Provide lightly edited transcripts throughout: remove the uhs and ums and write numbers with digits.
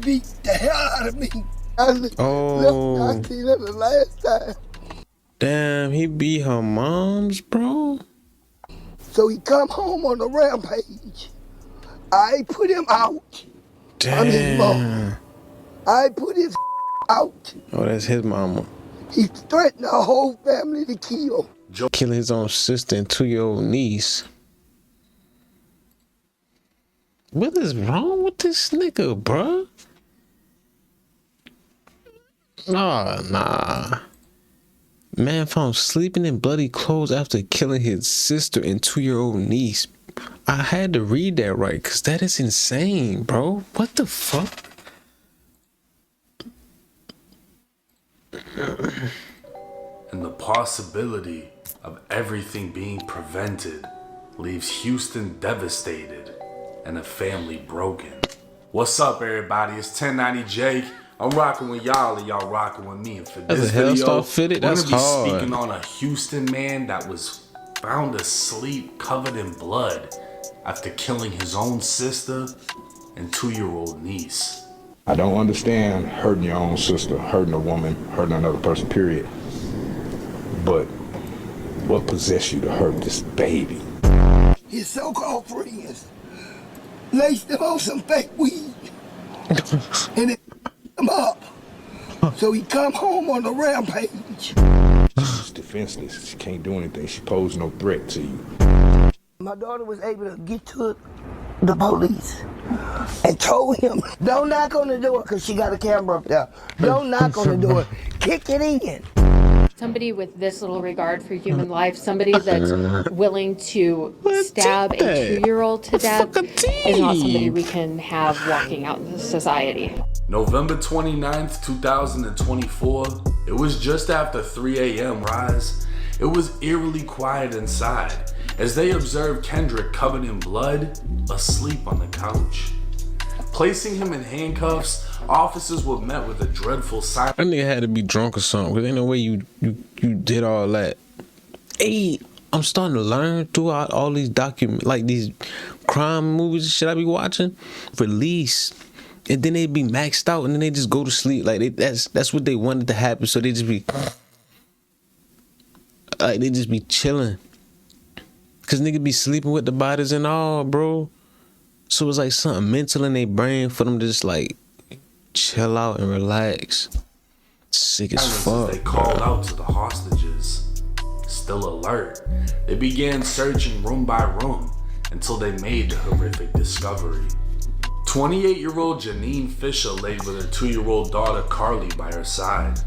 beat the hell out of me. Oh. I seen her the last time. Damn, he beat her moms, bro. So he come home on a rampage. I put him out. Damn. I'm his mom. I put his out. Oh, that's his mama. He threatened our whole family to kill. Killing his own sister and 2-year-old niece. What is wrong with this nigga, bruh? Nah. Man found sleeping in bloody clothes after killing his sister and 2-year-old niece. I had to read that right, cause that is insane, bro. What the fuck? And the possibility of everything being prevented leaves Houston devastated and a family broken. What's up, everybody? It's 1090 Jake. I'm rocking with y'all and y'all rocking with me. And for this video, we're gonna be speaking on a Houston man that was found asleep covered in blood after killing his own sister and 2-year-old niece. I don't understand hurting your own sister, hurting a woman, hurting another person, period. But what possessed you to hurt this baby? His so-called friends laced him on some fake weed and it him up. So he come home on a rampage. She's defenseless. She can't do anything. She poses no threat to you. My daughter was able to get to the police and told him, don't knock on the door, because she got a camera up there. Don't knock on the door. Kick it in. Somebody with this little regard for human life, somebody that's willing to stab a 2-year-old to death is not somebody we can have walking out in society. November 29th, 2024, it was just after 3 a.m. rise. It was eerily quiet inside as they observed Kendrick covered in blood, asleep on the couch. Placing him in handcuffs, officers were met with a dreadful silence. That nigga had to be drunk or something, because ain't no way you did all that. Hey, I'm starting to learn throughout all these these crime movies and shit I be watching. Release. And then they be maxed out and then they just go to sleep. Like that's what they wanted to happen. So they just be chilling. Cause niggas be sleeping with the bodies and all, bro. So it's like something mental in their brain for them to just like chill out and relax. Sick as fuck. They called out to the hostages. Still alert, they began searching room by room until they made the horrific discovery. 28-year-old Janine Fisher laid with her 2-year-old daughter Carly by her side.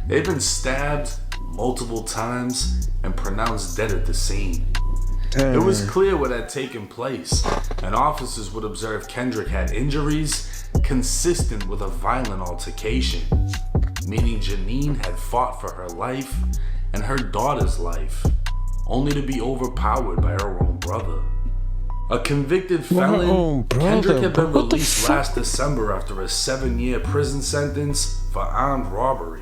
They've been stabbed multiple times and pronounced dead at the scene. It was clear what had taken place, and officers would observe Kendrick had injuries consistent with a violent altercation, meaning Janine had fought for her life and her daughter's life, only to be overpowered by her own brother. A convicted felon, Kendrick had been released last December after a 7-year prison sentence for armed robbery.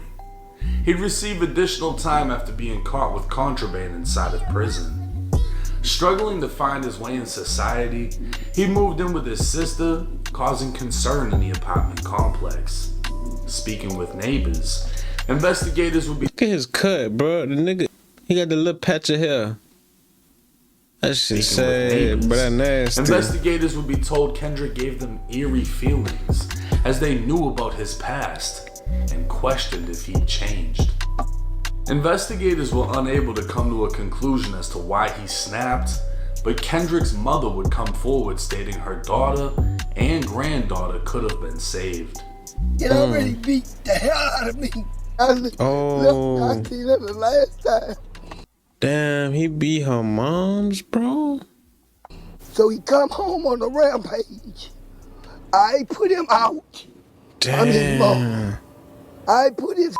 He'd receive additional time after being caught with contraband inside of prison. Struggling to find his way in society, he moved in with his sister, causing concern in the apartment complex. Speaking with neighbors, investigators would be— Look at his cut, bro. The nigga, he got the little patch of hair. That shit sad, but that nasty. Investigators would be told Kendrick gave them eerie feelings as they knew about his past and questioned if he'd changed. Investigators were unable to come to a conclusion as to why he snapped, but Kendrick's mother would come forward stating her daughter and granddaughter could have been saved. It already beat the hell out of me. I seen her the last time. Damn, he beat her moms, bro. So he come home on a rampage. I put him out. Damn. I'm his mom. I put his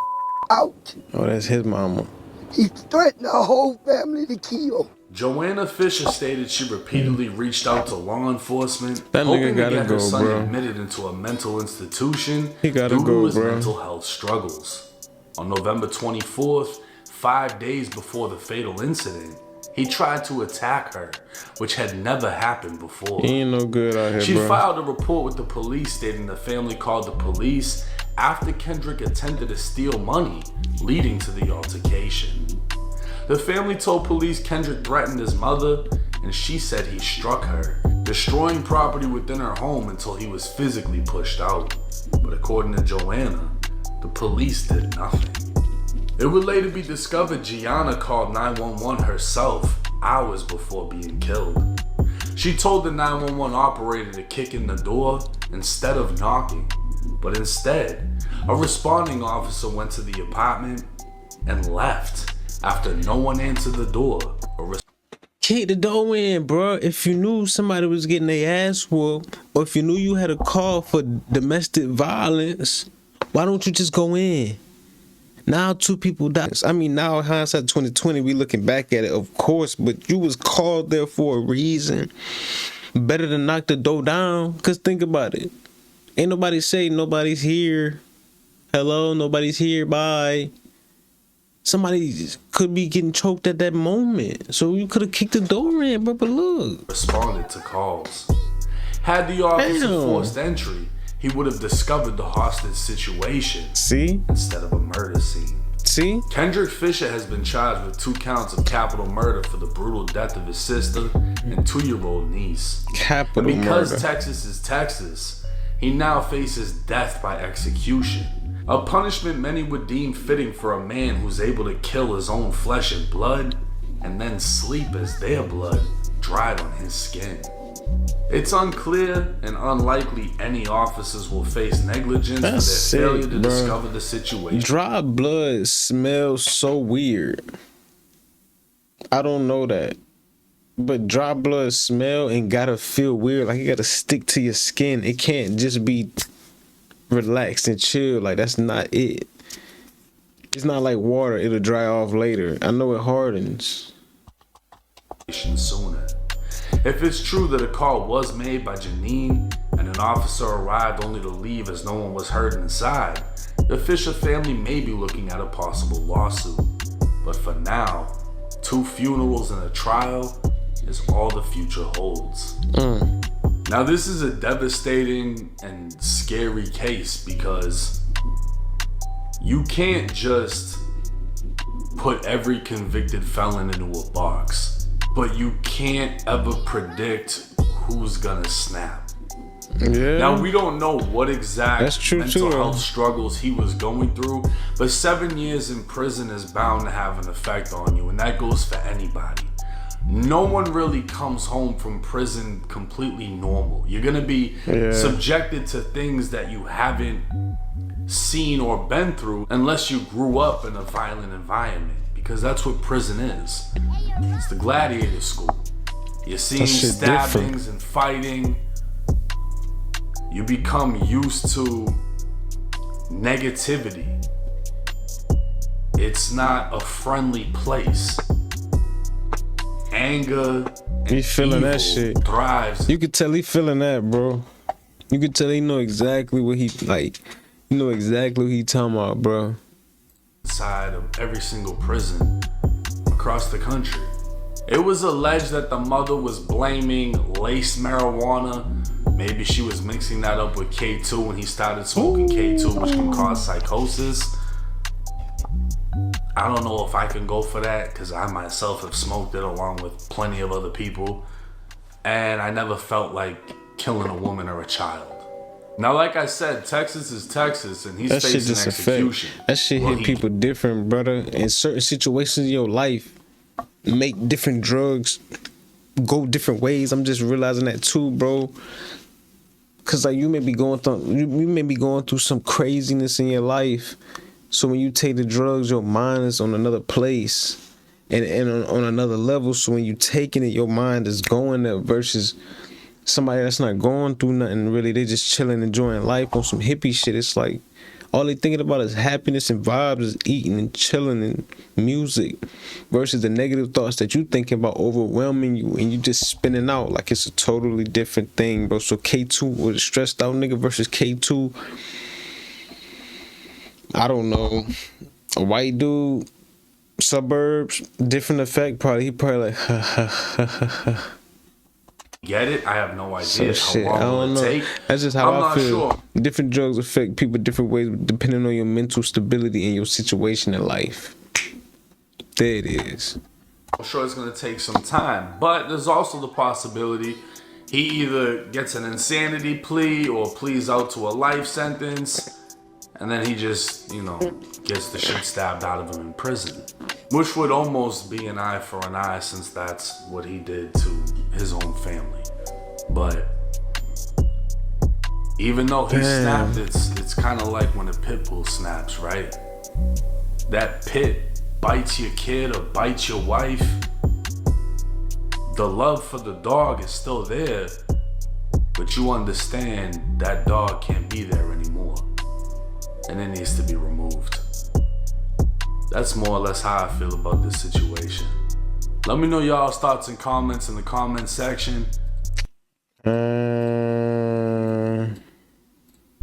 out. Oh, that's his mama. He threatened our whole family to kill. Joanna Fisher stated she repeatedly reached out to law enforcement, that hoping nigga to get her son bro. admitted into a mental institution He gotta due go, to his bro. mental health struggles. On November 24th, 5 days before the fatal incident, He tried to attack her, which had never happened before. He ain't no good out here, She bro. filed a report with the police stating the family called the police after Kendrick attempted to steal money, leading to the altercation. The family told police Kendrick threatened his mother, and she said he struck her, destroying property within her home until he was physically pushed out. But according to Joanna, the police did nothing. It would later be discovered Gianna called 911 herself hours before being killed. She told the 911 operator to kick in the door instead of knocking, but instead, a responding officer went to the apartment and left after no one answered the door. Kick the door in, bro. If you knew somebody was getting their ass whooped, or if you knew you had a call for domestic violence, why don't you just go in? Now 2 people died. I mean, now hindsight 2020, we looking back at it, of course, but you was called there for a reason. Better than knock the door down, because think about it. Ain't nobody say nobody's here. Hello, nobody's here, bye. Somebody could be getting choked at that moment. So you could have kicked the door in, but look. Responded to calls. Had the officer forced entry, he would have discovered the hostage situation. See? Instead of a murder scene. See? Kendrick Fisher has been charged with 2 counts of capital murder for the brutal death of his sister and 2-year-old niece. Capital and because murder. Texas is Texas, he now faces death by execution. A punishment many would deem fitting for a man who's able to kill his own flesh and blood and then sleep as their blood dried on his skin. It's unclear and unlikely any officers will face negligence for their failure to discover the situation. Dry blood smells so weird. I don't know that. But dry blood smell and gotta feel weird. Like it gotta stick to your skin. It can't just be relaxed and chill. Like that's not it. It's not like water. It'll dry off later. I know it hardens. Sooner. If it's true that a call was made by Janine and an officer arrived only to leave as no one was hurt inside, the Fisher family may be looking at a possible lawsuit. But for now, 2 funerals and a trial is all the future holds. Now this is a devastating and scary case because you can't just put every convicted felon into a box, but you can't ever predict who's gonna snap. Yeah. Now we don't know what exact mental too. health struggles he was going through, but 7 years in prison is bound to have an effect on you, and that goes for anybody. No one really comes home from prison completely normal. You're gonna be subjected to things that you haven't seen or been through unless you grew up in a violent environment, because that's what prison is. It's the gladiator school. You're seeing stabbings and fighting. You become used to negativity. It's not a friendly place. Anger and He feeling evil that shit. thrives. You could tell he feeling that, bro. You could tell he know exactly what he like. You know exactly what he talking about, bro. Inside of every single prison across the country. It was alleged that the mother was blaming laced marijuana. Maybe she was mixing that up with K2 when he started smoking K2, which can cause psychosis. I don't know if I can go for that because I myself have smoked it along with plenty of other people, and I never felt like killing a woman or a child. Now, like I said, Texas is Texas, and he's That shit facing just execution. That shit hit people different, brother. In certain situations in your life, make different drugs go different ways. I'm just realizing that too, bro. Cause like you may be going through some craziness in your life. So when you take the drugs, your mind is on another place and on another level. So when you taking it, your mind is going there versus somebody that's not going through nothing really. They just chilling, enjoying life on some hippie shit. It's like all they thinking about is happiness and vibes, is eating and chilling and music versus the negative thoughts that you thinking about overwhelming you and you just spinning out like it's a totally different thing, bro. So K2 was a stressed out nigga versus K2. I don't know. A white dude, suburbs, different effect. Probably he probably like Get it? I have no some idea shit. how I long don't it'll know. take. That's just how I'm I not feel. sure. Different drugs affect people different ways depending on your mental stability and your situation in life. There it is. I'm sure it's going to take some time, but there's also the possibility he either gets an insanity plea or pleads out to a life sentence, and then he just, gets the shit stabbed out of him in prison. Which would almost be an eye for an eye, since that's what he did to his own family. But even though he snapped, it's kind of like when a pit bull snaps, right? That pit bites your kid or bites your wife. The love for the dog is still there, but you understand that dog can't be there anymore, and it needs to be removed. That's more or less how I feel about this situation. Let me know y'all's thoughts and comments in the comment section.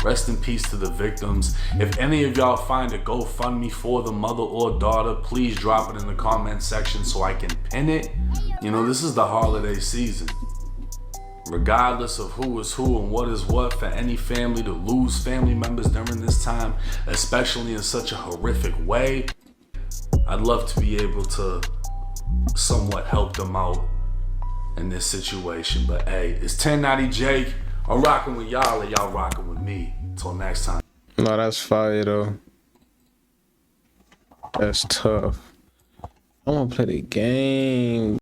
Rest in peace to the victims. If any of y'all find a GoFundMe for the mother or daughter, please drop it in the comment section so I can pin it. This is the holiday season. Regardless of who is who and what is what, for any family to lose family members during this time, especially in such a horrific way, I'd love to be able to somewhat help them out in this situation. But hey, it's 1090 Jake. I'm rocking with y'all and y'all rocking with me. Until next time. No, that's fire though. That's tough. I want to play the game.